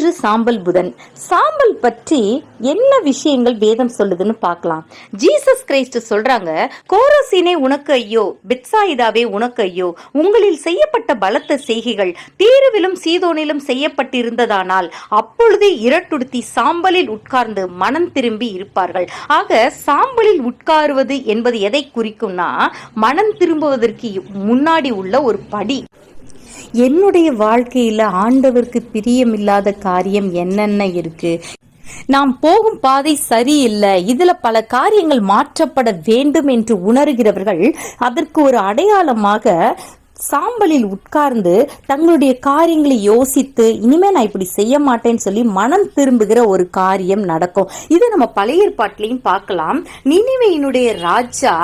இன்று சாம்பல் புதன். சாம்பல் பற்றி என்ன விஷயங்கள் வேதம் சொல்லுதுன்னு பார்க்கலாம். ஜீசஸ் கிரைஸ்ட் சொல்றாங்க, கோரசீனே உனக்கு ஐயோ, பெத்சாயிதாவே உனக்கு ஐயோ, உங்களில் செய்யப்பட்ட பலத்த செய்கைகள் தீருவிலும் சீதோனிலும் செய்யப்பட்டிருந்ததானால் அப்பொழுது இரட்டுடுத்தி சாம்பலில் உட்கார்ந்து மனம் திரும்பி இருப்பார்கள். ஆக சாம்பலில் உட்காருவது என்பது எதை குறிக்கும்னா, மனம் திரும்புவதற்கு முன்னாடி உள்ள ஒரு படி. என்னுடைய வாழ்க்கையில ஆண்டவருக்கு பிரியமில்லாத காரியம் என்னென்ன இருக்கு, நாம் போகும் பாதை சரியில்லை, இதுல பல காரியங்கள் மாற்றப்பட வேண்டும் என்று உணர்கிறவர்கள் அதற்கு ஒரு அடையாளமாக சாம்பலில் உட்கார்ந்து தங்களுடைய காரியங்களை யோசித்து இனிமே நான் இப்படி செய்ய மாட்டேன்னு சொல்லி மனம் திரும்புகிற ஒரு காரியம் நடக்கும். இது நம்ம பழைய ஏற்பாட்டிலையும் பார்க்கலாம். நினிவேயினுடைய ராஜா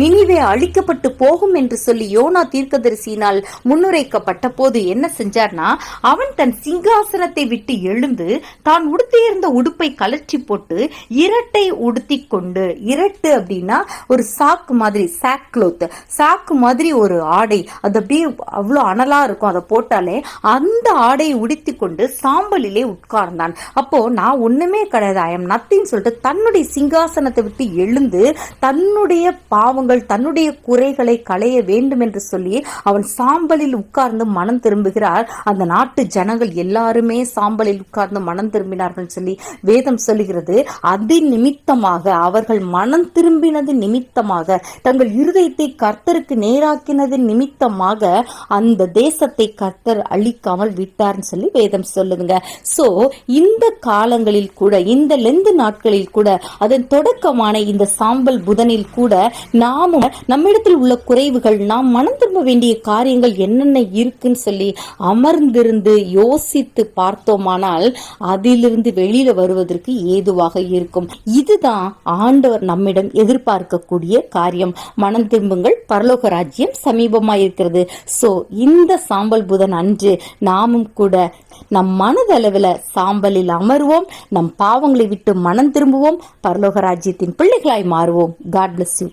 நினிவே அழிக்கப்பட்டு போகும் என்று சொல்லி யோனா தீர்க்கதரிசியினால் முன்னுரைக்கப்பட்ட போது என்ன செஞ்சார்னா, அவன் தன் சிங்காசனத்தை விட்டு எழுந்து தான் உடுத்தியிருந்த உடுப்பை கலற்றி போட்டு இரட்டை உடுத்தி கொண்டு, இரட்டு அப்படின்னா ஒரு சாக்கு மாதிரி, சாக்கு மாதிரி ஒரு ஆடை, அது அப்படியே அவ்வளோ அனலா இருக்கும், அதை போட்டாலே அந்த ஆடையை உடுத்தி கொண்டு சாம்பலிலே உட்கார்ந்தான். அப்போ நான் ஒண்ணுமே கிடையாது, ஐ எம் நத்திங் சொல்லிட்டு தன்னுடைய சிங்காசனத்தை விட்டு எழுந்து தன்னுடைய பாவங்கள் தன்னுடைய குறைகளை களைய வேண்டும் என்று சொல்லி அவன் சாம்பலில் உட்கார்ந்து மனம் திரும்புகிறார். அந்த நாட்டு ஜனங்கள் எல்லாருமே சாம்பலில் உட்கார்ந்து மனம் திரும்பினார்கள் சொல்லி வேதம் சொல்லுகிறது. அதன் நிமித்தமாக அவர்கள் மனம் திரும்பினது நிமித்தமாக, தங்கள் இருதயத்தை கர்த்தருக்கு நேராக்கினது நிமித்தமாக அந்த தேசத்தை கர்த்தர் அழிக்காமல் விட்டார்னு சொல்லி வேதம் சொல்லுதுங்க. சோ இந்த காலங்களில் கூட, இந்த லெந்து நாட்களில் கூட, அதன் தொடக்கமான இந்த சாம்பல் புதனில் கூட நாமும் நம்மிடத்தில் உள்ள குறைவுகள், நாம் மனம் திரும்ப வேண்டிய காரியங்கள் என்னென்ன இருக்குன்னு சொல்லி அமர்ந்திருந்து யோசித்து பார்த்தோமானால் அதிலிருந்து வெளியில வருவதற்கு ஏதுவாக இருக்கும். இதுதான் ஆண்டவர் நம்மிடம் எதிர்பார்க்கக்கூடிய காரியம். மனம் திரும்புங்கள், பரலோக ராஜ்யம் சமீபமாயிருக்கிறது. சோ இந்த சாம்பல் புதன் அன்று நாமும் கூட நம் மனதளவில் சாம்பலில் அமர்வோம், நம் பாவங்களை விட்டு மனம் திரும்புவோம், பரலோக ராஜ்யத்தின் பிள்ளைகளாய் மாறுவோம். God bless you.